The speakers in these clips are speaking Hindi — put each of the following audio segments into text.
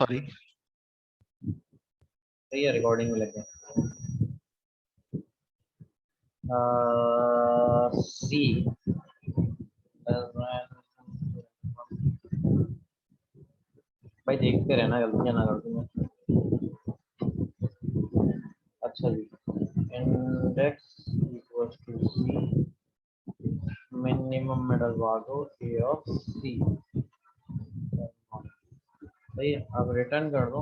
सॉरी। सही है, रिकॉर्डिंग में लगे। सी भाई देखते रहना, गलतियां ना कर दूंगा। अच्छा जी, index equals to C, minimum में डलवा दो ए ऑफ सी। सही है, अब रिटर्न कर दो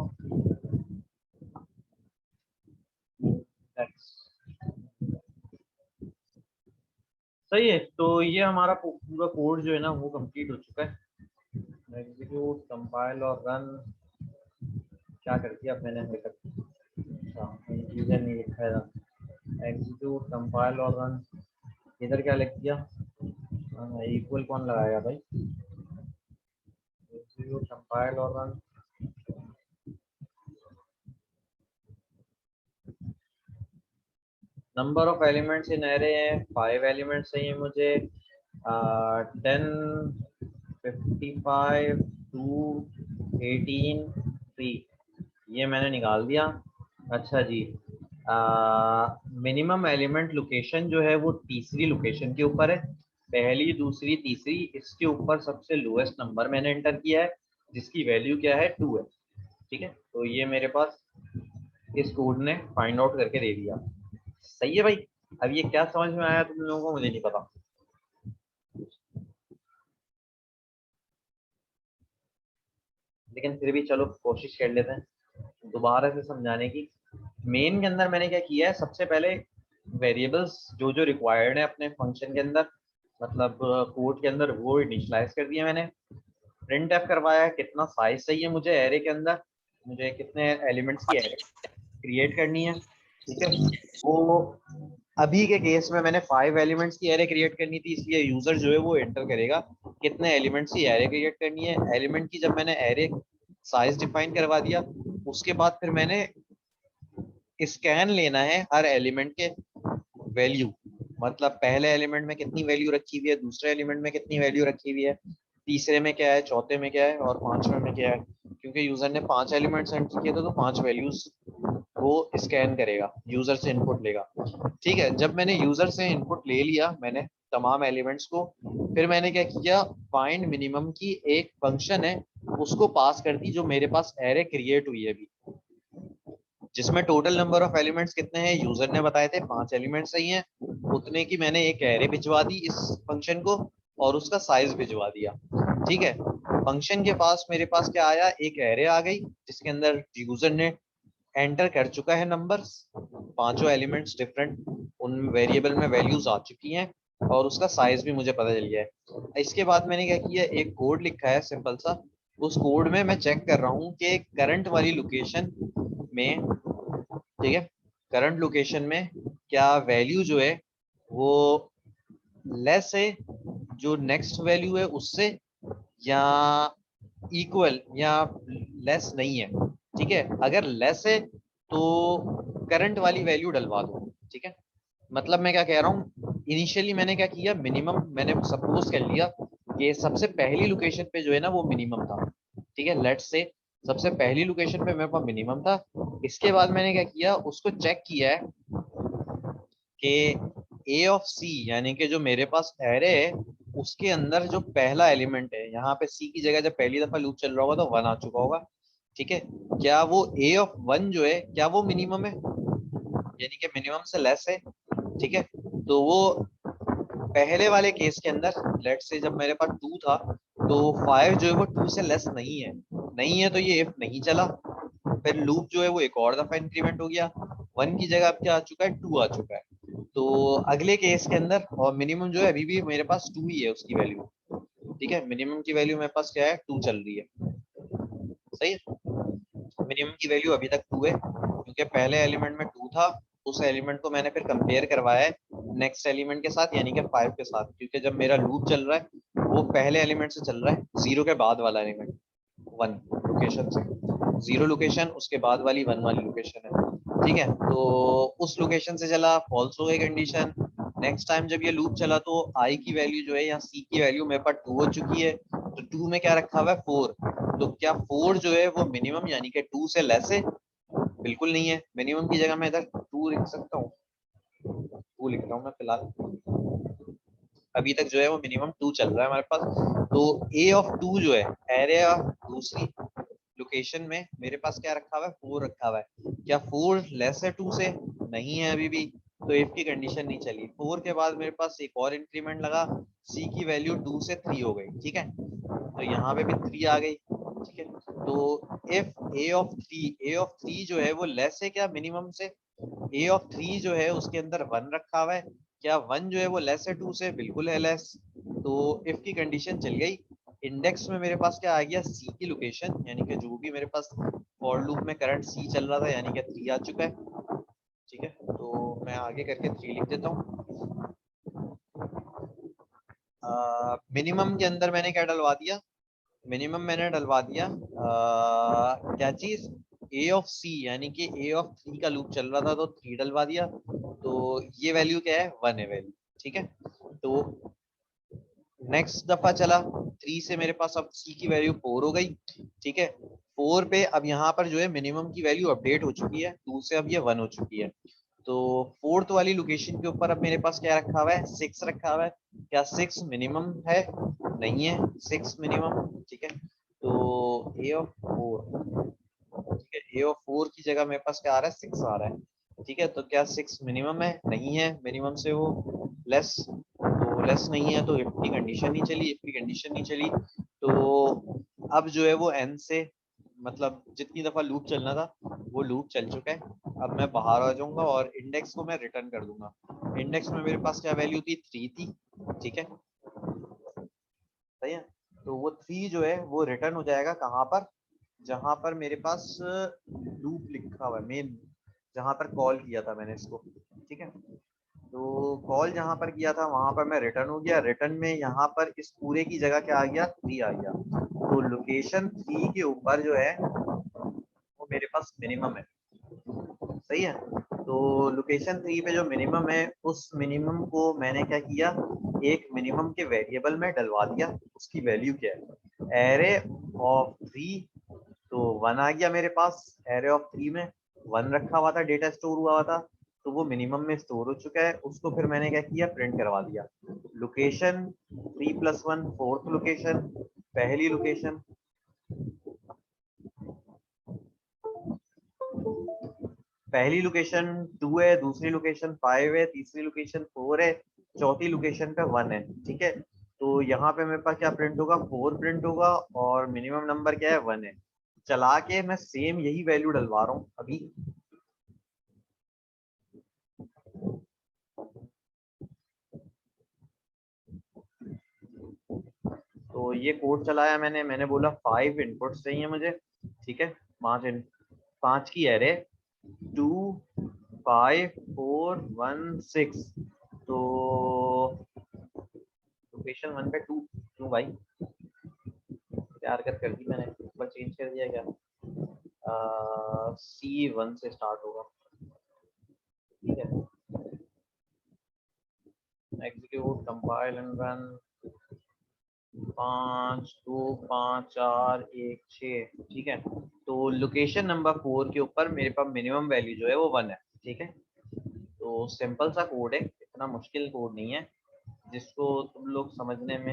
इंडेक्स। सही है, तो ये हमारा पूरा कोड जो है ना वो कंप्लीट हो चुका है। एग्जीक्यूट, कंपाइल और रन। क्या कर दिया अब मैंने हरकत? अच्छा, इंटीजर नहीं लिखा है। एग्जीक्यूट, कंपाइल और रन। इधर क्या लिख दिया? इक्वल कौन लगाएगा भाई? एग्जीक्यूट, कंपाइल और run. Number of elements in array है 5 एलिमेंट्स चाहिए मुझे। 10, 55, 2, 18, 3, ये मैंने निकाल दिया। अच्छा जी, मिनिमम एलिमेंट लोकेशन जो है वो तीसरी लोकेशन के ऊपर है। पहली, दूसरी, तीसरी, इसके ऊपर सबसे लोएस्ट नंबर मैंने एंटर किया है जिसकी वैल्यू क्या है 2 है। ठीक है, तो ये मेरे पास इस कोड ने फाइंड आउट करके दे दिया। सही है भाई। अब ये क्या समझ में आया तुम लोगों को मुझे नहीं पता, लेकिन फिर भी चलो कोशिश कर लेते हैं दोबारा से समझाने की। मेन के अंदर मैंने क्या किया है, सबसे पहले वेरिएबल्स जो जो रिक्वायर्ड है अपने फंक्शन के अंदर, मतलब कोड के अंदर, वो इनिशियलाइज कर दिया मैंने। प्रिंट एफ करवाया है कितना साइज चाहिए मुझे एरे के अंदर, मुझे कितने एलिमेंट्स की एरे क्रिएट करनी है। ठीक है, वो अभी के केस में मैंने 5 एलिमेंट्स की एरे क्रिएट करनी थी, इसलिए यूजर जो है वो एंटर करेगा कितने एलिमेंट्स की एरे क्रिएट करनी है। एलिमेंट की जब मैंने एरे साइज डिफाइन करवा दिया, उसके बाद फिर मैंने स्कैन लेना है हर एलिमेंट के वैल्यू, मतलब पहले एलिमेंट में कितनी वैल्यू रखी हुई है, दूसरे एलिमेंट में कितनी वैल्यू रखी हुई है, तीसरे में क्या है, चौथे में क्या है और पांचवें में क्या है। क्योंकि यूजर ने 5 एलिमेंट्स एंटर किए थे तो 5 वैल्यूज वो स्कैन करेगा, यूजर से इनपुट लेगा। ठीक है, जब मैंने यूजर से इनपुट ले लिया मैंने तमाम एलिमेंट्स को, फिर मैंने क्या किया, फाइंड मिनिमम की एक फंक्शन है उसको पास कर दी जो मेरे पास एरे क्रिएट हुई है अभी, जिसमें टोटल नंबर ऑफ एलिमेंट्स कितने हैं यूजर ने बताए थे 5 एलिमेंट्स सही हैं, उतने की मैंने एक एरे भिजवा दी इस फंक्शन को और उसका साइज भिजवा दिया। ठीक है, फंक्शन के पास मेरे पास क्या आया, एक एरे आ गई जिसके अंदर यूजर ने एंटर कर चुका है नंबर्स, पांचों एलिमेंट्स डिफरेंट, उन वेरिएबल में वैल्यूज आ चुकी हैं और उसका साइज भी मुझे पता चल गया है। इसके बाद मैंने क्या किया, एक कोड लिखा है सिंपल सा, उस कोड में मैं चेक कर रहा हूँ कि करंट वाली लोकेशन में, ठीक है, करंट लोकेशन में क्या वैल्यू जो है वो लेस है जो नेक्स्ट वैल्यू है उससे, या इक्वल या लेस नहीं है। ठीक है, अगर लेस है तो करंट वाली वैल्यू डलवा दो। ठीक है, मतलब मैं क्या कह रहा हूँ, इनिशियली मैंने क्या किया, मिनिमम मैंने सपोज कर लिया कि सबसे पहली लोकेशन पे जो है ना वो मिनिमम था। ठीक है, लेट्स से सबसे पहली लोकेशन पे मेरे पास मिनिमम था। इसके बाद मैंने क्या किया, उसको चेक किया है कि ए ऑफ सी यानी कि जो मेरे पास एरे है उसके अंदर जो पहला एलिमेंट है, यहाँ पे सी की जगह जब पहली दफा लूप चल रहा होगा तो 1 आ चुका होगा। ठीक है, क्या वो ए ऑफ 1 जो है क्या वो मिनिमम है, यानी कि मिनिमम से लेस है। ठीक है, तो वो पहले वाले केस के अंदर लेट से जब मेरे पास 2 था तो 5 जो है वो 2 से लेस नहीं है, नहीं है तो ये इफ नहीं चला, फिर लूप जो है वो एक और दफा इंक्रीमेंट हो गया, 1 की जगह अब क्या आ चुका है, 2 आ चुका है। तो अगले केस के अंदर और मिनिमम जो है अभी भी मेरे पास 2 ही है उसकी वैल्यू। ठीक है, मिनिमम की वैल्यू मेरे पास क्या है, 2 चल रही है। सही है, मिनिमम की वैल्यू अभी तक 2 है क्योंकि पहले एलिमेंट में 2 था, उस एलिमेंट को मैंने फिर कंपेयर करवाया है नेक्स्ट एलिमेंट के साथ यानी कि 5 के साथ, क्योंकि जब मेरा लूप चल रहा है वो पहले एलिमेंट से चल रहा है, 0 के बाद वाला एलिमेंट 1 लोकेशन से, 0 लोकेशन उसके बाद वाली 1 वाली लोकेशन है। ठीक है, तो उस लोकेशन से चला, फॉल्स हो गई कंडीशन। नेक्स्ट टाइम जब ये लूप चला तो आई की वैल्यू जो है, यहाँ सी की वैल्यू मेरे पास 2 हो चुकी है, तो 2 में क्या रखा हुआ है 4, तो क्या 4 जो है वो मिनिमम यानी कि 2 से लेस है? बिल्कुल नहीं है। मिनिमम की जगह मैं इधर 2 लिख सकता हूँ, 2 लिख रहा हूँ मैं फिलहाल। अभी तक जो है वो मिनिमम 2 चल रहा है हमारे पास। तो ए ऑफ 2 जो है एरे दूसरी लोकेशन में मेरे पास क्या रखा हुआ है, 4 रखा हुआ है। क्या 4 लेस है 2 से? नहीं है अभी भी, तो इफ की कंडीशन नहीं चली। 4 के बाद मेरे पास एक और इंक्रीमेंट लगा, सी की वैल्यू 2 से 3 हो गई, ठीक है। तो यहाँ पे भी 3 आ गई, ठीक है। तो इफ ए ऑफ 3 जो है वो लेस है क्या मिनिमम से? ए ऑफ 3 जो है उसके अंदर 1 रखा हुआ है, क्या 1 जो है वो लेस है 2 से? बिल्कुल है लेस। तो इफ की कंडीशन चल गई। इंडेक्स में मेरे पास क्या आ गया, सी की लोकेशन, यानी कि जो भी मेरे पास फॉर लूप में करंट सी चल रहा था यानी कि 3 आ चुका है, ठीक है। तो मैं आगे करके 3 लिख देता हूँ। मिनिमम के अंदर मैंने क्या डलवा दिया, मिनिमम मैंने डलवा दिया क्या चीज, ए ऑफ सी, यानी कि ए ऑफ 3 का लूप चल रहा था तो 3 डलवा दिया। तो ये वैल्यू क्या है, 1 है वैल्यू, ठीक है। तो नेक्स्ट दफा चला 3 से मेरे पास अब सी की वैल्यू 4 हो गई, ठीक है। 4 पे अब यहाँ पर जो है मिनिमम की वैल्यू अपडेट हो चुकी है, 2 से अब ये 1 हो चुकी है। तो फोर्थ वाली लोकेशन के ऊपर अब मेरे पास क्या रखा हुआ है, 6 रखा हुआ है। क्या 6 मिनिमम है? नहीं है 6 मिनिमम, ठीक है। तो ए ऑफ 4, ठीक है, ए ऑफ 4 की जगह मेरे पास क्या आ रहा है, 6 आ रहा है, ठीक है। तो क्या 6 मिनिमम है? नहीं है, मिनिमम से वो लेस, तो लेस नहीं है तो इफ की कंडीशन नहीं चली, इफ की कंडीशन नहीं चली। तो अब जो है वो एन से, मतलब जितनी दफा लूप चलना था वो लूप चल चुका है। अब मैं बाहर आ जाऊंगा और इंडेक्स को मैं रिटर्न कर दूंगा। इंडेक्स में मेरे पास क्या वैल्यू थी, 3 थी, ठीक है, सही है। तो वो 3 जो है वो रिटर्न हो जाएगा कहाँ पर, जहां पर मेरे पास लूप लिखा हुआ है मेन, जहां पर कॉल किया था मैंने इसको, ठीक है। तो कॉल जहां पर किया था वहां पर मैं रिटर्न हो गया, रिटर्न में यहाँ पर इस पूरे की जगह क्या आ गया, 3 आ गया। तो लोकेशन 3 के ऊपर जो है वो मेरे पास मिनिमम है, सही है। तो लोकेशन 3 पे जो मिनिमम है उस मिनिमम को मैंने क्या किया, एक मिनिमम के वेरिएबल में डलवा दिया। उसकी वैल्यू क्या है, एरे ऑफ 3, तो 1 आ गया मेरे पास। एरे ऑफ 3 में 1 रखा हुआ था, डेटा स्टोर हुआ था, तो वो मिनिमम में स्टोर हो चुका है। उसको फिर मैंने क्या किया, प्रिंट करवा दिया। लोकेशन 3+1 फोर्थ लोकेशन, पहली लोकेशन, पहली लोकेशन 2 है, दूसरी लोकेशन 5 है, तीसरी लोकेशन 4 है, चौथी लोकेशन पे 1 है, ठीक है। तो यहाँ पे मेरे पास क्या प्रिंट होगा, 4 प्रिंट होगा और मिनिमम नंबर क्या है, 1 है। चला के मैं सेम यही वैल्यू डलवा रहा हूँ अभी। तो ये कोड चलाया मैंने, मैंने बोला 5 इनपुट्स चाहिए मुझे, ठीक है। 5 की एरे, 2 5 4 1 6। तो लोकेशन 1 पे 2 क्यों भाई, क्या हरकत कर दी मैंने, ऊपर चेंज कर दिया क्या, C1 से स्टार्ट होगा, ठीक है। एग्जीक्यूट कंपाइल एंड रन, 5 2 5 4 1 6, ठीक है। तो लोकेशन नंबर 4 के ऊपर मेरे पास मिनिमम वैल्यू जो है वो 1 है, ठीक है। तो सिंपल सा कोड है, इतना मुश्किल कोड नहीं है जिसको तुम लोग समझने में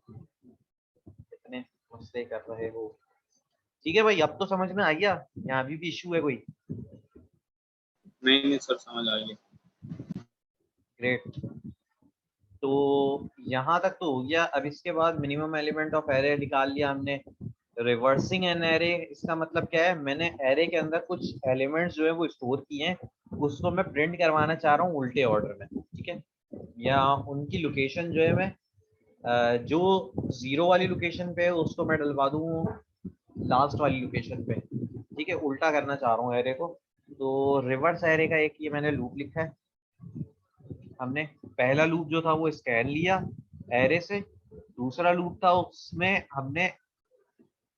इतने मुश्किल कर रहे हो। ठीक है भाई, अब तो समझ में आ गया, यहाँ अभी भी इशू है कोई? नहीं नहीं सर, समझ आ गया। ग्रेट। तो यहाँ तक तो हो गया। अब इसके बाद मिनिमम एलिमेंट ऑफ एरे निकाल लिया हमने। रिवर्सिंग एन एरे, इसका मतलब क्या है, मैंने एरे के अंदर कुछ एलिमेंट्स जो है वो स्टोर किए हैं, उसको मैं प्रिंट करवाना चाह रहा हूँ उल्टे ऑर्डर में, ठीक है। या उनकी लोकेशन जो है मैं जो 0 वाली लोकेशन पे है उसको मैं डलवा दूँ लास्ट वाली लोकेशन पे, ठीक है। उल्टा करना चाह रहा हूँ एरे को। तो रिवर्स एरे का एक ये मैंने लूप लिखा है हमने। पहला लूप जो था वो स्कैन लिया एरे से, दूसरा लूप था उसमें हमने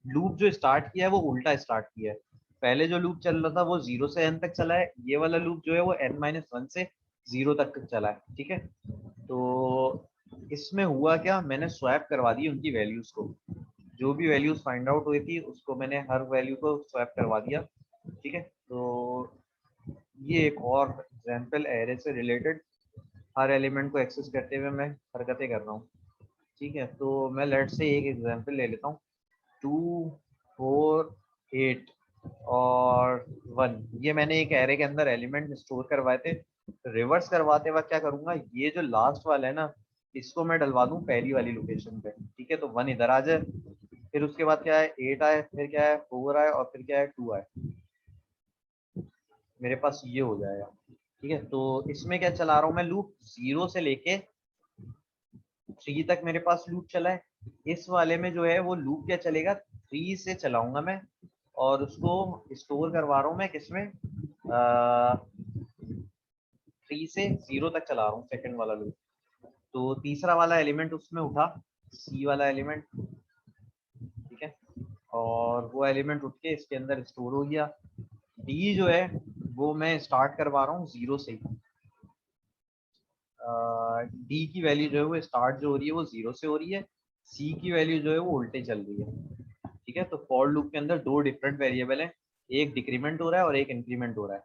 लूप जो स्टार्ट किया है वो उल्टा स्टार्ट किया है। पहले जो लूप चल रहा था वो 0 से n तक चला है, ये वाला लूप जो है वो n-1 से 0 तक चला है, ठीक है। तो इसमें हुआ क्या, मैंने स्वैप करवा दी उनकी वैल्यूज को। जो भी वैल्यूज फाइंड आउट हुई थी उसको मैंने हर वैल्यू को स्वैप करवा दिया। ठीक है, तो ये एक और एग्जाम्पल एरे से रिलेटेड हर एलिमेंट को एक्सेस करते हुए मैं हरकतें कर रहा हूँ। ठीक है, तो मैं लेट से एक एग्जाम्पल ले लेता हूँ, 2 4 8 और 1। ये मैंने एक एरे के अंदर एलिमेंट स्टोर करवाए थे। रिवर्स करवाते वक्त क्या करूंगा, ये जो लास्ट वाला है ना, इसको मैं डलवा दूं पहली वाली लोकेशन पे। ठीक है, तो 1 इधर आ जाए, फिर उसके बाद क्या है 8 आए, फिर क्या है 4 आए, और फिर क्या है 2 आए। मेरे पास ये हो जाएगा। ठीक है, तो इसमें क्या चला रहा हूँ मैं लूप, 0 से लेके 3 तक मेरे पास लूप चला है। इस वाले में जो है वो लूप क्या चलेगा, 3 से चलाऊंगा मैं, और उसको स्टोर करवा रहा हूँ मैं किसमें, 3 से 0 तक चला रहा हूँ सेकंड वाला लूप। तो तीसरा वाला एलिमेंट उसमें उठा, सी वाला एलिमेंट। ठीक है, और वो एलिमेंट उठ के इसके अंदर स्टोर हो गया। डी जो है वो मैं स्टार्ट करवा रहा हूँ 0 से ही। डी की वैल्यू जो है वो स्टार्ट जो हो रही है वो 0 से हो रही है, सी की वैल्यू जो है वो उल्टे चल रही है। ठीक है, तो फॉर लूप के अंदर दो डिफरेंट वेरिएबल है, एक डिक्रीमेंट हो रहा है और एक इंक्रीमेंट हो रहा है।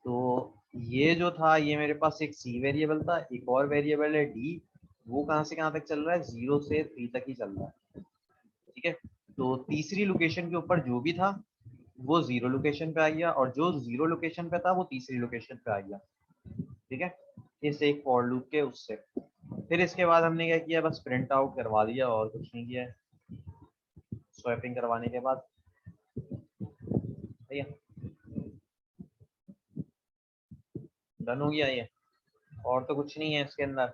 तो ये जो था ये मेरे पास एक सी वेरिएबल था, एक और वेरिएबल है डी, वो कहाँ से कहाँ तक चल रहा है, 0 से 3 तक ही चल रहा है। ठीक है, तो तीसरी लोकेशन के ऊपर जो भी था वो 0 लोकेशन पे आ गया, और जो 0 लोकेशन पे था वो तीसरी लोकेशन पे आ गया। ठीक है, इस एक फॉर लूप के उससे फिर इसके बाद हमने क्या किया, बस प्रिंट आउट करवा दिया और कुछ नहीं किया है स्वैपिंग करवाने के बाद। ठीक है, डन हो गया ये, और तो कुछ नहीं है इसके अंदर।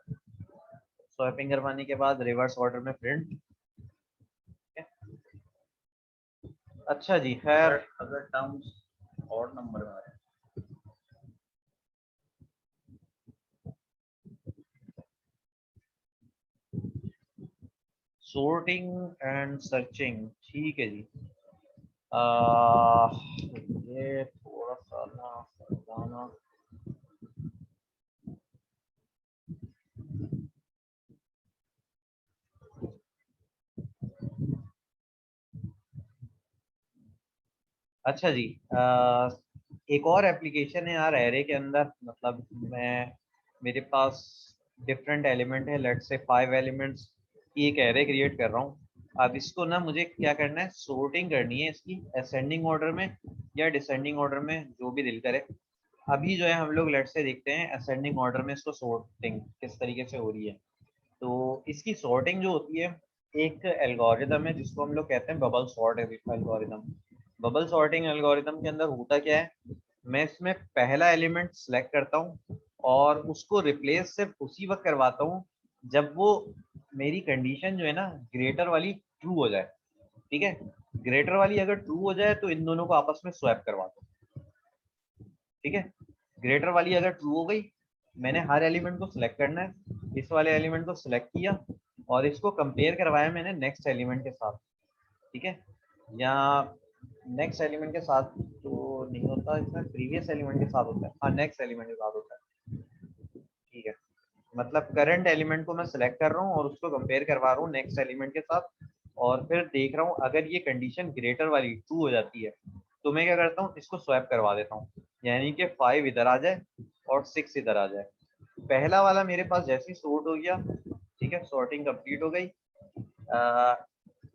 स्वैपिंग करवाने के बाद रिवर्स ऑर्डर में प्रिंट। अच्छा जी, खैर अगर टर्म्स और नंबर में आ रहे हैं sorting एंड सर्चिंग, ठीक है जी। ये थोड़ा सा ना समझाना। अच्छा जी, एक और एप्लीकेशन है यार एरे के अंदर, मतलब मैं, मेरे पास डिफरेंट एलिमेंट है, लेट से 5 एलिमेंट्स की एक एरे क्रिएट कर रहा हूँ। अब इसको ना मुझे क्या करना है, सोर्टिंग करनी है इसकी असेंडिंग ऑर्डर में या डिसेंडिंग ऑर्डर में, जो भी दिल करे। अभी जो है हम लोग लेट से देखते हैं असेंडिंग ऑर्डर में इसको सोर्टिंग किस तरीके से हो रही है। तो इसकी सॉर्टिंग जो होती है, एक एल्गोरिदम है जिसको हम लोग कहते हैं bubble sort algorithm. Bubble sorting algorithm के अंदर होता क्या है, मैं इसमें पहला एलिमेंट सेलेक्ट करता हूँ और उसको रिप्लेस सिर्फ उसी वक्त करवाता हूँ जब वो मेरी कंडीशन जो है ना ग्रेटर वाली ट्रू हो जाए। ठीक है, ग्रेटर वाली अगर ट्रू हो जाए तो इन दोनों को आपस में स्वैप करवा दो। ठीक है, ग्रेटर वाली अगर ट्रू हो गई, मैंने हर एलिमेंट को सिलेक्ट करना है, इस वाले एलिमेंट को सिलेक्ट किया और इसको कंपेयर करवाया मैंने नेक्स्ट एलिमेंट के साथ। ठीक है, या नेक्स्ट एलिमेंट के साथ तो नहीं होता, इसमें प्रीवियस एलिमेंट के साथ होता है, हाँ नेक्स्ट एलिमेंट के साथ होता है। ठीक है, मतलब करंट एलिमेंट को मैं सिलेक्ट कर रहा हूँ और उसको कंपेयर करवा रहा हूँ नेक्स्ट एलिमेंट के साथ, और फिर देख रहा हूँ अगर ये कंडीशन ग्रेटर वाली ट्रू हो जाती है तो मैं क्या करता हूँ, इसको स्वैप करवा देता हूँ, यानी कि 5 इधर आ जाए और 6 इधर आ जाए। पहला वाला मेरे पास जैसे ही सॉर्ट हो गया, ठीक है, सॉर्टिंग कंप्लीट हो गई।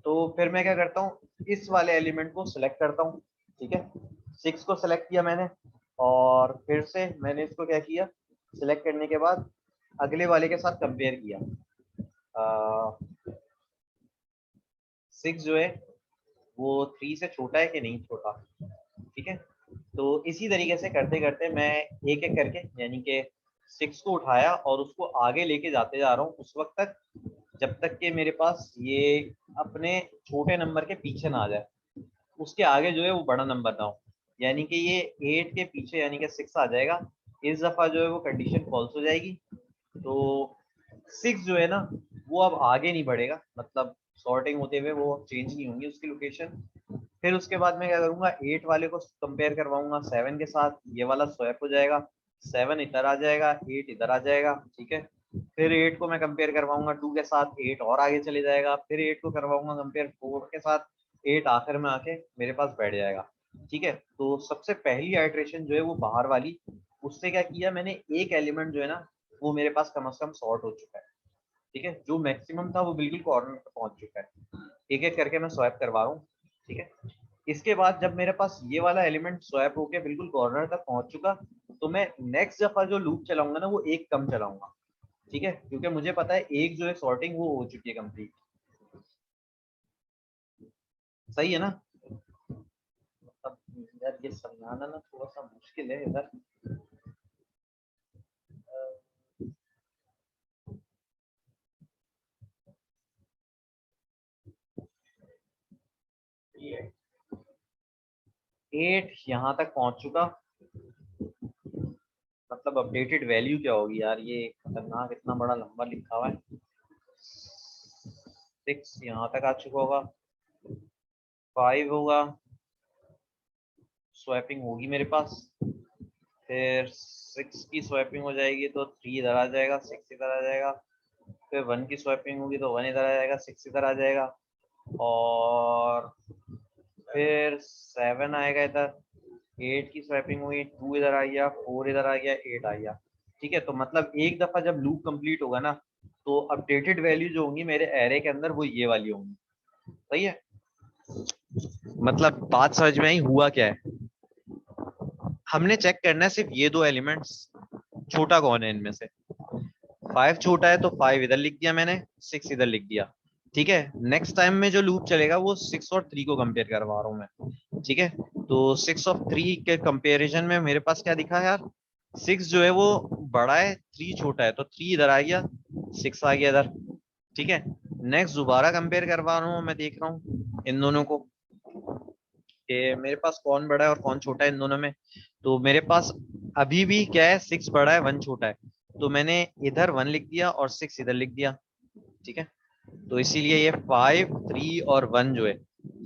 तो फिर मैं क्या करता हूँ, इस वाले एलिमेंट को सिलेक्ट करता हूँ। ठीक है, 6 को सिलेक्ट किया मैंने, और फिर से मैंने इसको क्या किया, सिलेक्ट करने के बाद अगले वाले के साथ कंपेयर किया। 6 जो है वो 3 से छोटा है कि नहीं छोटा। ठीक है, तो इसी तरीके से करते करते मैं एक एक करके, यानी कि 6 को उठाया और उसको आगे लेके जाते जा रहा हूँ उस वक्त तक जब तक कि मेरे पास ये अपने छोटे नंबर के पीछे ना आ जाए, उसके आगे जो है वो बड़ा नंबर ना हो, यानी कि ये 8 के पीछे यानी कि 6 आ जाएगा। इस दफा जो है वो कंडीशन फॉल्स हो जाएगी, तो 6 जो है ना वो अब आगे नहीं बढ़ेगा, मतलब सॉर्टिंग होते हुए वो चेंज नहीं होंगी उसकी लोकेशन। फिर उसके बाद मैं क्या करूंगा, 8 वाले को कंपेयर करवाऊंगा 7 के साथ, ये वाला स्वैप हो जाएगा, 7 इधर आ जाएगा, 8 इधर आ जाएगा, ठीक है। फिर 8 को मैं कंपेयर करवाऊंगा 2 के साथ, 8 और आगे चले जाएगा, फिर 8 को करवाऊंगा कंपेयर 4 के साथ, 8 आखिर में आके मेरे पास बैठ जाएगा, ठीक है। तो सबसे पहली आइट्रेशन जो है वो बाहर वाली, उससे क्या किया मैंने, एक एलिमेंट जो है ना वो मेरे पास कम से कम सॉर्ट हो चुका है, ठीक है। जो मैक्सिमम था वो बिल्कुल कॉर्नर पर पहुंच चुका है। एक एक करके मैं स्वैप करवा रहा हूँ, ठीक है। इसके बाद जब मेरे पास ये वाला एलिमेंट स्वैप होके बिल्कुल कॉर्नर तक पहुंच चुका, तो मैं नेक्स्ट दफा जो लूप चलाऊंगा ना वो एक कम चलाऊंगा, ठीक है, क्योंकि मुझे पता है एक जो है सॉर्टिंग वो हो चुकी है कंप्लीट। सही है ना। अब यार ये समझाना ना थोड़ा सा मुश्किल है इधर। एट यहाँ तक पहुंच चुका, मतलब अपडेटेड वैल्यू क्या होगी यार, ये खतरनाक इतना बड़ा लंबा लिखा हुआ है। 6 यहाँ तक आ चुका होगा, 5 होगा, स्वैपिंग होगी मेरे पास, फिर 6 की स्वैपिंग हो जाएगी तो 3 इधर आ जाएगा, 6 इधर आ जाएगा, फिर 1 की स्वैपिंग होगी तो 1 इधर आ जाएगा, 6 इधर आ जाएगा, और फिर 7 आएगा इधर, 8 की स्वैपिंग हुई, 2 इधर आ गया, 4 इधर आ गया, 8 आ गया, ठीक है। तो मतलब एक दफा जब लूप कंप्लीट होगा ना तो अपडेटेड वैल्यू जो होंगी मेरे एरे के अंदर वो ये वाली होंगी, सही है। मतलब बात समझ में आई, हुआ क्या है, हमने चेक करना है सिर्फ ये दो एलिमेंट्स, छोटा कौन है इनमें से। 5 छोटा है तो 5 इधर लिख दिया मैंने, 6 इधर लिख दिया, ठीक है। नेक्स्ट टाइम में जो लूप चलेगा वो 6 और 3 को कंपेयर करवा रहा हूँ मैं, ठीक है। तो 6 और 3 के कंपेरिजन में मेरे पास क्या दिखा यार, 6 जो है वो बड़ा है, 3 छोटा है, तो 3 इधर आ गया, 6 आ गया इधर, ठीक है। नेक्स्ट दोबारा कंपेयर करवा रहा हूँ, मैं देख रहा हूँ इन दोनों को कि मेरे पास कौन बड़ा है और कौन छोटा है इन दोनों में। तो मेरे पास अभी भी क्या है, 6 बड़ा है 1 छोटा है, तो मैंने इधर 1 लिख दिया और 6 इधर लिख दिया, ठीक है। तो इसीलिए ये 5, 3 और 1 जो है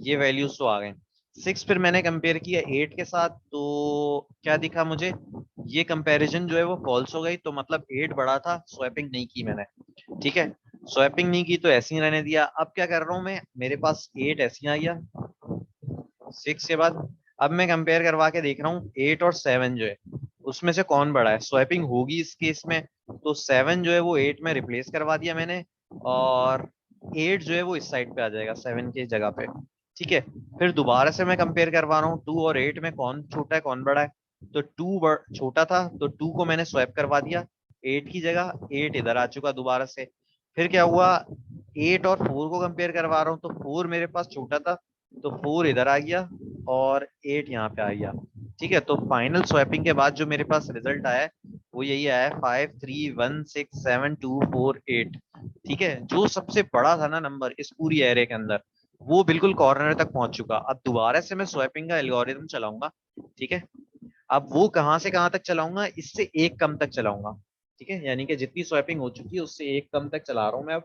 ये वैल्यूज तो आ गए। 6 फिर मैंने कंपेयर किया 8 के साथ, तो क्या दिखा मुझे, ये कंपैरिजन जो है वो फॉल्स हो गई, तो मतलब 8 बड़ा था, स्वैपिंग नहीं की मैंने, ठीक है। स्वैपिंग नहीं की तो ऐसे ही रहने दिया। अब क्या कर रहा हूँ मैं, मेरे पास 8 ऐसे ही आ गया 6 के बाद। अब मैं कंपेयर करवा के देख रहा हूँ 8 और 7 जो है उसमें से कौन बड़ा है, स्वैपिंग होगी इस केस में, तो 7 जो है वो 8 में रिप्लेस करवा दिया मैंने, और 8 जो है वो इस साइड पे आ जाएगा 7 की जगह पे, ठीक है। फिर दोबारा से मैं कंपेयर करवा रहा हूँ 2 और 8 में कौन छोटा है कौन बड़ा है, तो 2 छोटा था तो 2 को मैंने स्वैप करवा दिया 8 की जगह, 8 इधर आ चुका दोबारा से। फिर क्या हुआ, 8 और 4 को कंपेयर करवा रहा हूँ तो 4 मेरे पास छोटा था तो 4 इधर आ गया और 8 यहाँ पे आ गया, ठीक है। तो फाइनल स्वैपिंग के बाद जो मेरे पास रिजल्ट आया है वो यही आया है 5, 3, 1, 6, 7, 2, 4, 8, ठीक है। जो सबसे बड़ा था ना नंबर इस पूरी एरे के अंदर वो बिल्कुल कॉर्नर तक पहुंच चुका। अब दोबारा से मैं स्वैपिंग का एल्गोरिथम चलाऊंगा, ठीक है। अब वो कहाँ से कहाँ तक चलाऊंगा, इससे एक कम तक चलाऊंगा, ठीक है। यानी कि जितनी स्वैपिंग हो चुकी है उससे एक कम तक चला रहा हूँ मैं अब,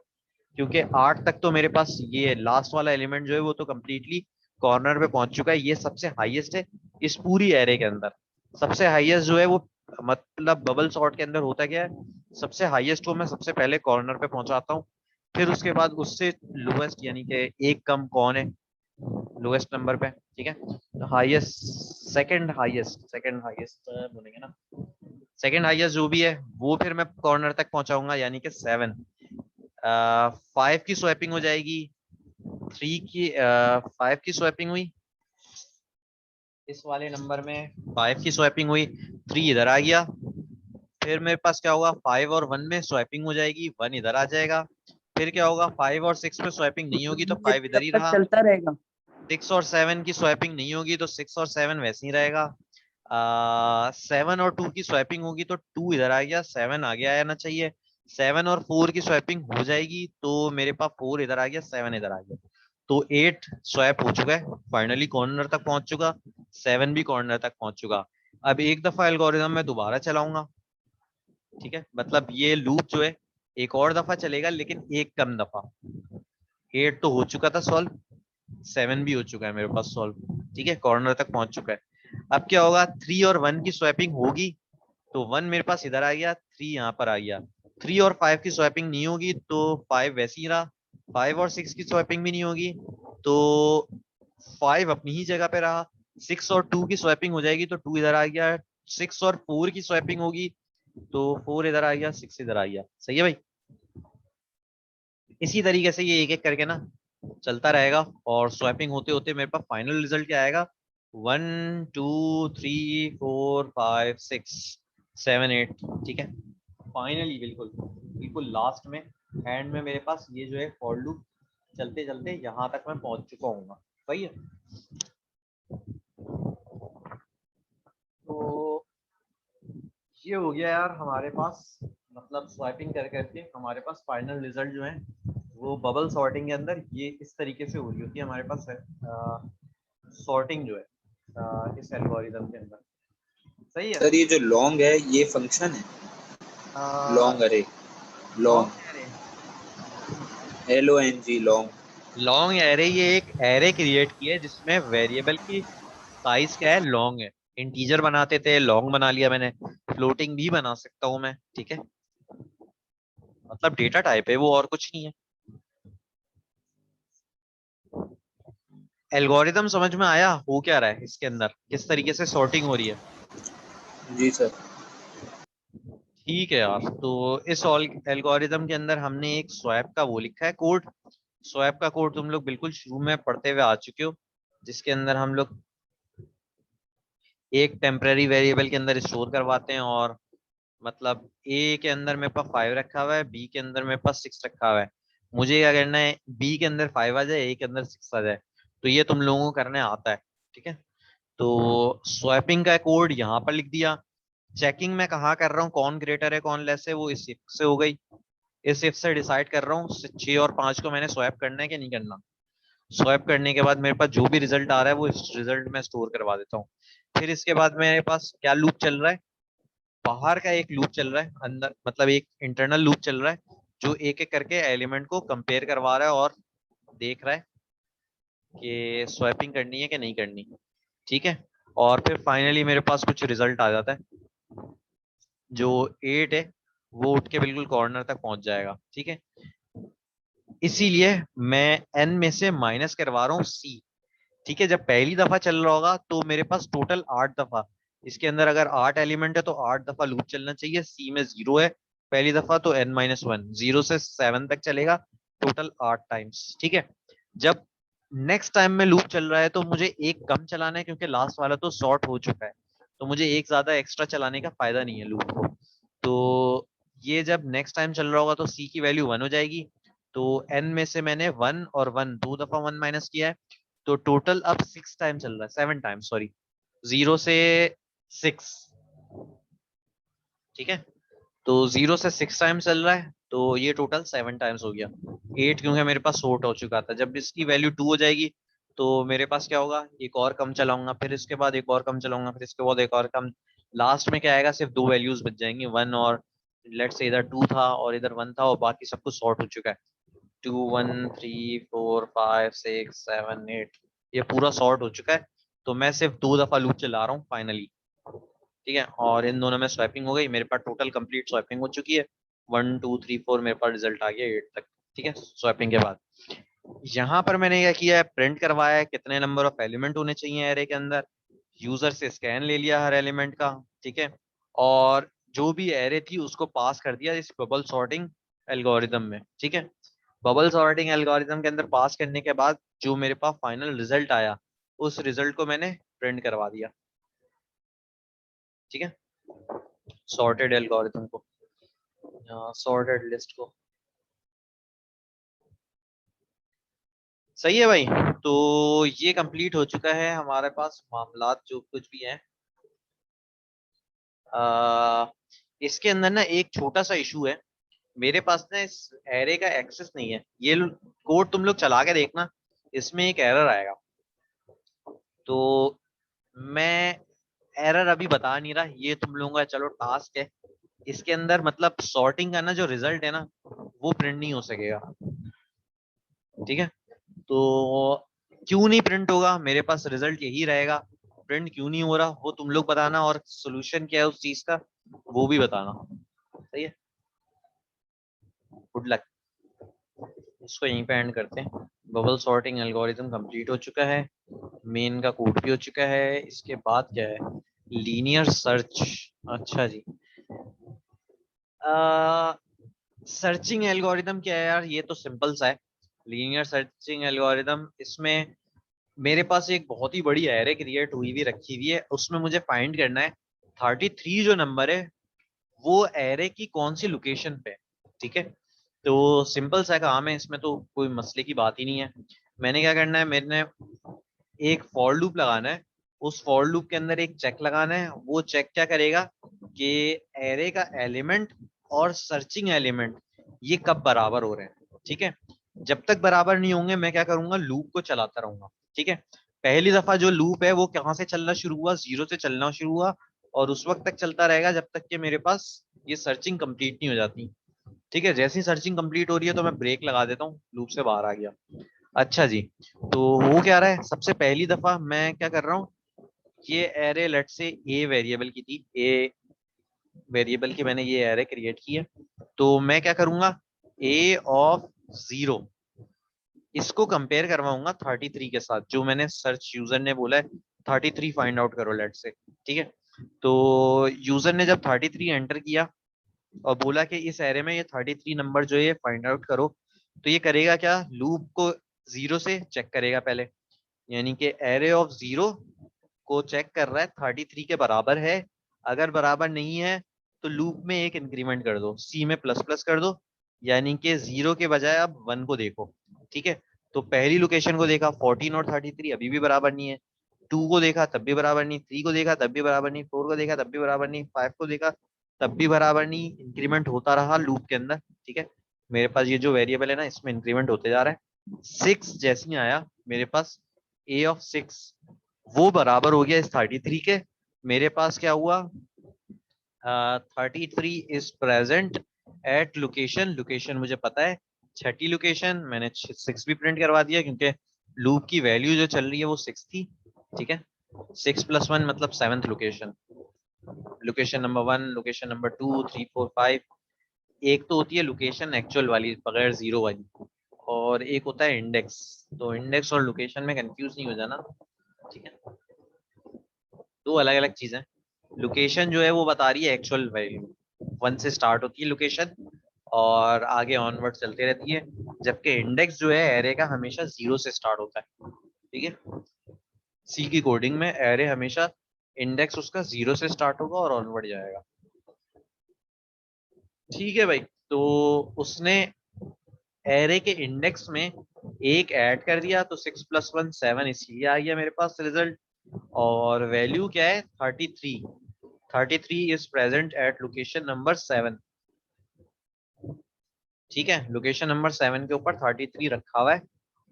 क्योंकि 8 तक तो मेरे पास ये लास्ट वाला एलिमेंट जो है वो तो कम्प्लीटली कॉर्नर पे पहुंच चुका है, ये सबसे हाईएस्ट है इस पूरी एरे के अंदर। सबसे हाईएस्ट जो है वो मतलब बबल सॉर्ट के अंदर होता क्या है, सबसे हाईएस्ट को मैं सबसे पहले कॉर्नर पे पहुंचाता हूँ, फिर उसके बाद उससे लोएस्ट यानी कि एक कम कौन है लोएस्ट नंबर पे, ठीक है। हाईएस्ट, सेकंड हाईएस्ट बोलेंगे ना, सेकंड हाईएस्ट जो भी है वो फिर मैं कॉर्नर तक पहुंचाऊंगा यानी कि 7। 5 की स्वैपिंग हो जाएगी, 3 की 5 की स्वैपिंग हुई इस वाले नंबर में, 5 की स्वैपिंग हुई, 3 इधर आ गया, फिर मेरे पास क्या होगा 5 और 1 में स्वैपिंग हो जाएगी, 1 इधर आ जाएगा। फिर क्या होगा 5 और 6 में स्वैपिंग नहीं होगी तो ये 5 इधर कब ही तक रहा, चलता रहेगा? 6 और 7 की स्वैपिंग नहीं होगी तो 6 और 7 वैसे ही रहेगा। 7 और 2 की स्वैपिंग होगी तो 2 इधर आ गया, 7 आगे आना चाहिए। 7 और 4 की स्वैपिंग हो जाएगी तो मेरे पास 4 इधर आ गया, 7 इधर आ गया, तो 8 स्वैप हो चुका है, फाइनली कॉर्नर तक पहुंच चुका, 7 भी कॉर्नर तक पहुंच चुका। अब एक दफा एल्गोरिथम में दोबारा चलाऊंगा, ठीक है। मतलब ये लूप जो है एक और दफा चलेगा लेकिन एक कम दफा। 8 तो हो चुका था सॉल्व, 7 भी हो चुका है मेरे पास सॉल्व, ठीक है, कॉर्नर तक पहुंच चुका है। अब क्या होगा 3 और 1 की स्वैपिंग होगी तो 1 मेरे पास इधर आ गया, 3 यहाँ पर आ गया। 3 और 5 की स्वैपिंग नहीं होगी तो 5 वैसे ही रहा, 5 और 6 की स्वैपिंग भी नहीं होगी तो 5 अपनी ही जगह पे रहा। 6 और 2 की स्वैपिंग हो जाएगी तो 2 इधर आ गया। 6 और 4 की स्वैपिंग होगी तो 4 इधर आ गया, 6 इधर आ गया। सही है भाई। इसी तरीके से ये एक एक करके ना चलता रहेगा और स्वैपिंग होते होते मेरे पास फाइनल रिजल्ट क्या आएगा, 1 2 3 4 5 6 7 8। ठीक है, फाइनली बिल्कुल बिल्कुल लास्ट में एंड में मेरे पास ये जो है फॉर लूप चलते चलते यहाँ तक मैं पहुंच चुका हूँ। सही है। तो ये हो गया यार हमारे पास, मतलब स्वाइपिंग कर करके हमारे पास फाइनल रिजल्ट जो है वो बबल सॉर्टिंग के अंदर ये इस तरीके से हो रही होती है हमारे पास है सॉर्टिंग जो है इस एल्गोरिदम के अंदर। सही है। सर ये जो लॉन्ग है ये फंक्शन है, लॉन्ग अरे, long long, array, LONG long. Long array ये एक एरे क्रिएट की है जिसमें वेरिएबल की साइज क्या है, लॉन्ग है। इंटीजर बनाते थे, लॉन्ग बना लिया मैंने। फ्लोटिंग भी बना सकता हूँ मैं। ठीक है, मतलब डेटा टाइप है वो, और कुछ नहीं है। एल्गोरिदम समझ में आया हो क्या रहा है इसके अंदर, किस तरीके से सॉर्टिंग हो रही है। जी सर। ठीक है यार, तो इस एल्गोरिदम के अंदर हमने एक स्वैप का वो लिखा है कोड। स्वैप का कोड तुम लोग बिल्कुल शुरू में पढ़ते हुए आ चुके हो, जिसके अंदर हम लोग एक टेम्पररी वेरिएबल के अंदर स्टोर करवाते हैं और मतलब ए के अंदर मेरे पास 5 रखा हुआ है, बी के अंदर मेरे पास 6 रखा हुआ है। मुझे क्या करना है, बी के अंदर 5 आ जाए, ए के अंदर 6 आ जाए। तो ये तुम लोगों को करने आता है। ठीक है, तो स्वैपिंग का कोड यहाँ पर लिख दिया। चेकिंग मैं कहाँ कर रहा हूँ, कौन ग्रेटर है कौन लेस है, वो इस इफ से हो गई। इस इफ से डिसाइड कर रहा हूँ 6 और 5 को मैंने स्वैप करना है कि नहीं करना। स्वैप करने के बाद मेरे पास जो भी रिजल्ट आ रहा है वो इस रिजल्ट में स्टोर करवा देता हूँ। फिर इसके बाद मेरे पास क्या लूप चल रहा है, बाहर का एक लूप चल रहा है, अंदर मतलब एक इंटरनल लूप चल रहा है जो एक एक करके एलिमेंट को कंपेयर करवा रहा है और देख रहा है कि स्वैपिंग करनी है कि नहीं करनी। ठीक है, और फिर फाइनली मेरे पास कुछ रिजल्ट आ जाता है। जो 8 है वो उठ के बिल्कुल कॉर्नर तक पहुंच जाएगा। ठीक है, इसीलिए मैं n में से माइनस करवा रहा हूँ c। ठीक है, जब पहली दफा चल रहा होगा तो मेरे पास टोटल 8 दफा, इसके अंदर अगर 8 एलिमेंट है तो 8 दफा लूप चलना चाहिए। सी में 0 है पहली दफा तो n-1, 0 से 7 तक चलेगा, टोटल 8 टाइम्स। ठीक है, जब नेक्स्ट टाइम में लूप चल रहा है तो मुझे एक कम चलाना है क्योंकि लास्ट वाला तो सॉर्ट हो चुका है, तो मुझे एक ज्यादा एक्स्ट्रा चलाने का फायदा नहीं है लूप को। तो ये जब नेक्स्ट टाइम चल रहा होगा तो सी की वैल्यू 1 हो जाएगी। तो n में से मैंने 1 और 1 दो दफा 1 माइनस किया है, तो टोटल अब 6 टाइम चल रहा है, 7 टाइम सॉरी, 0 से 6। ठीक है, तो 0 से 6 टाइम चल रहा है तो ये टोटल 7 टाइम्स हो गया। 8 क्योंकि मेरे पास सॉर्ट हो चुका था, जब इसकी वैल्यू 2 हो जाएगी तो मेरे पास क्या होगा, एक और कम चलाऊंगा, फिर इसके बाद एक और कम चलाऊंगा, फिर इसके बाद एक और कम। लास्ट में क्या आएगा, सिर्फ दो वैल्यूज बच जाएंगी, 1 और लेट्स से इधर 2 था और इधर 1 था और बाकी सब कुछ सॉर्ट हो चुका है। 2 1 3 4 5 6 7 8 ये पूरा सॉर्ट हो चुका है। तो मैं सिर्फ दो दफा लूप चला रहा हूँ फाइनली। ठीक है, और इन दोनों में स्वैपिंग हो गई, मेरे पास टोटल कंप्लीट स्वैपिंग हो चुकी है। 1 2 3 4 मेरे पास रिजल्ट आ गया 8 तक। ठीक है, स्वैपिंग के बाद यहाँ पर मैंने क्या किया है, प्रिंट करवाया है कितने नंबर ऑफ एलिमेंट होने चाहिए एरे के अंदर। यूजर से स्कैन ले लिया हर एलिमेंट का। ठीक है, और जो भी एरे थी उसको पास कर दिया इस बबल सॉर्टिंग एल्गोरिदम में। ठीक है, बबल सॉर्टिंग एल्गोरिदम के अंदर पास करने के बाद जो मेरे पास फाइनल रिजल्ट आया उस रिजल्ट को मैंने प्रिंट करवा दिया। ठीक है, सॉर्टेड एल्गोरिथम को, सॉर्टेड लिस्ट को। सही है भाई, तो ये कंप्लीट हो चुका है हमारे पास मामलात जो कुछ भी हैं। आ, इसके अंदर ना एक छोटा सा इशू है, मेरे पास ना इस एरे का एक्सेस नहीं है। ये कोड तुम लोग चला के देखना, इसमें एक एरर आएगा। तो मैं एरर अभी बता नहीं रहा, ये तुम लोगों का चलो टास्क है। इसके अंदर मतलब सॉर्टिंग का ना जो रिजल्ट है ना वो प्रिंट नहीं हो सकेगा। ठीक है, तो क्यों नहीं प्रिंट होगा, मेरे पास रिजल्ट यही रहेगा। प्रिंट क्यों नहीं हो रहा वो तुम लोग बताना और सोल्यूशन क्या है उस चीज का वो भी बताना। सही है, गुड लक। इसको यहीं पे एंड करते हैं। बबल सॉर्टिंग एल्गोरिथम कंप्लीट हो चुका है, मेन का कोड भी हो चुका है। इसके बाद क्या है, लीनियर सर्च। अच्छा जी, सर्चिंग एल्गोरिथम क्या है यार, ये तो सिंपल सा है। लीनियर सर्चिंग एल्गोरिथम, इसमें मेरे पास एक बहुत ही बड़ी एरे क्रिएट हुई हुई रखी हुई है, उसमें मुझे फाइंड करना है 33 जो नंबर है वो एरे की कौन सी लोकेशन पे है। ठीक है, तो सिंपल सा काम है, इसमें तो कोई मसले की बात ही नहीं है। मैंने क्या करना है, मैंने एक फॉर लूप लगाना है, उस फॉर लूप के अंदर एक चेक लगाना है। वो चेक क्या करेगा कि एरे का एलिमेंट और सर्चिंग एलिमेंट ये कब बराबर हो रहे हैं। ठीक है, जब तक बराबर नहीं होंगे मैं क्या करूंगा, लूप को चलाता रहूंगा। ठीक है, पहली दफा जो लूप है वो कहाँ से चलना शुरू हुआ, 0 से चलना शुरू हुआ, और उस वक्त तक चलता रहेगा जब तक कि मेरे पास ये सर्चिंग कंप्लीट नहीं हो जाती। ठीक है, जैसी सर्चिंग कंप्लीट हो रही है तो मैं ब्रेक लगा देता हूँ, लूप से बाहर आ गया। अच्छा जी, तो वो क्या रहा है, सबसे पहली दफा मैं क्या कर रहा हूँ, ये एरे लेट से ए वेरिएबल की थी, ए वेरिएबल की मैंने ये एरे क्रिएट की है। तो मैं क्या करूंगा, ए ऑफ 0 इसको कंपेयर करवाऊंगा 33 के साथ, जो मैंने सर्च यूजर ने बोला है 33 फाइंड आउट करो लेट से। ठीक है, तो यूजर ने जब 33 एंटर किया और बोला कि इस एरे में ये 33 नंबर जो है फाइंड आउट करो, तो ये करेगा क्या, लूप को 0 से चेक करेगा पहले, यानी कि एरे ऑफ 0 को चेक कर रहा है 33 के बराबर है। अगर बराबर नहीं है तो लूप में एक इंक्रीमेंट कर दो, सी में प्लस प्लस कर दो, यानी कि 0 के बजाय अब 1 को देखो। ठीक है, तो पहली लोकेशन को देखा 14 और 33 अभी भी बराबर नहीं है, 2 को देखा तब भी बराबर नहीं, 3 को देखा तब भी बराबर नहीं, 4 को देखा तब भी बराबर नहीं, 5 को देखा तब भी बराबर नहीं, इंक्रीमेंट होता रहा लूप के अंदर। ठीक है, मेरे पास ये जो वेरिएबल है ना इसमें इंक्रीमेंट होते जा रहा है। 6 जैसे ही आया मेरे पास, ए ऑफ 6 वो बराबर हो गया इस 33 के। मेरे पास क्या हुआ, 33 is present at location, location मुझे पता है छठी लोकेशन, मैंने 6 भी प्रिंट करवा दिया क्योंकि लूप की वैल्यू जो चल रही है वो 6 थी। ठीक है, 6 + 1 मतलब 7th location, location number 1, location number 2, 3, 4, 5। एक तो होती है लोकेशन एक्चुअल वाली बगैर 0 वाली, और एक होता है इंडेक्स। तो इंडेक्स और लोकेशन में कंफ्यूज नहीं हो जाना। ठीक है, दो अलग अलग चीजें। लोकेशन जो है वो बता रही है एक्चुअल वैल्यू, 1 से स्टार्ट होती है लोकेशन और आगे ऑनवर्ड चलती रहती है, जबकि इंडेक्स जो है एरे का हमेशा 0 से स्टार्ट होता है। ठीक है, सी की कोडिंग में एरे हमेशा इंडेक्स उसका 0 से स्टार्ट होगा और ऑनवर्ड जाएगा। ठीक है भाई, तो उसने एरे के इंडेक्स में एक ऐड कर दिया तो 6 + 1 7 इसलिए आ गया मेरे पास रिजल्ट। और वैल्यू क्या है 33, 33 is present at location number 7। ठीक है, लोकेशन नंबर 7 के ऊपर 33 रखा हुआ है।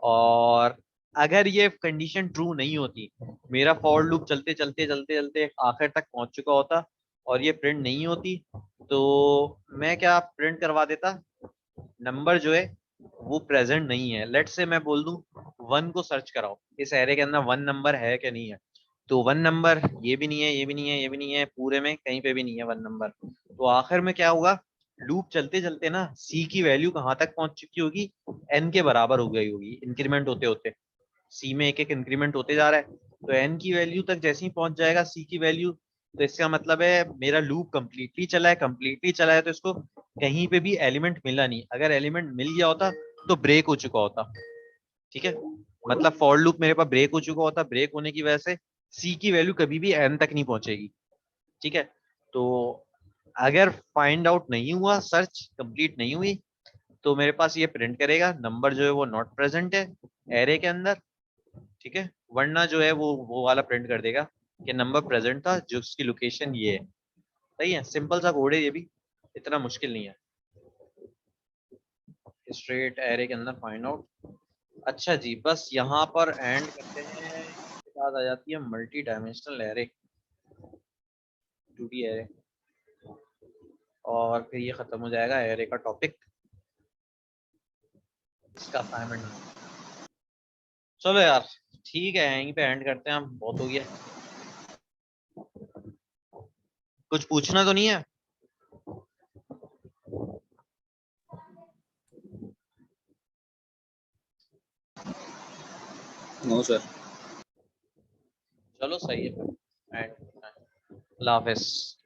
और अगर ये कंडीशन ट्रू नहीं होती, मेरा फॉर लूप चलते चलते चलते चलते आखिर तक पहुंच चुका होता और ये प्रिंट नहीं होती, तो मैं क्या प्रिंट करवा देता, नंबर जो है वो प्रेजेंट नहीं है। लेट से मैं बोल दूं 1 को सर्च कराओ, इस एरे के अंदर 1 नंबर है कि नहीं है, तो 1 नंबर ये भी नहीं है, ये भी नहीं है, ये भी नहीं है, पूरे में कहीं पे भी नहीं है 1 नंबर। तो आखिर में क्या होगा, लूप चलते चलते ना सी की वैल्यू कहाँ तक पहुंच चुकी होगी, एन के बराबर हो गई होगी, इंक्रीमेंट होते होते सी में एक एक इंक्रीमेंट होते जा रहा है, तो एन की वैल्यू तक जैसे ही पहुंच जाएगा सी की वैल्यू, तो इसका मतलब है मेरा लूप कंप्लीटली चला है, कंप्लीटली चला है, तो इसको कहीं पे भी एलिमेंट मिला नहीं, अगर एलिमेंट मिल गया होता तो ब्रेक हो चुका होता। ठीक है, मतलब फॉर लूप मेरे पास ब्रेक हो चुका होता, ब्रेक होने की वजह से सी की वैल्यू कभी भी एन तक नहीं पहुंचेगी। ठीक है, तो अगर फाइंड आउट नहीं हुआ, सर्च कंप्लीट नहीं हुई, तो मेरे पास ये प्रिंट करेगा नंबर जो है वो नॉट प्रेजेंट है एरे के अंदर। ठीक है, वरना जो है वो वाला प्रिंट कर देगा कि नंबर प्रेजेंट था जो उसकी लोकेशन ये है। सही है, सिंपल सा कोड है ये भी, इतना मुश्किल नहीं है, स्ट्रेट एरे के अंदर फाइंड आउट। अच्छा जी, बस यहाँ पर एंड करते हैं। इसके बाद आ जाती है multi dimensional array, 2D array, और फिर ये खत्म हो जाएगा एरे का टॉपिक, इसका असाइनमेंट। चलो यार, ठीक है, यहीं पे एंड करते हैं हम, बहुत हो गया। कुछ पूछना तो नहीं है? सर। चलो सही है फिर, एंड अल्लाह हाफिज़।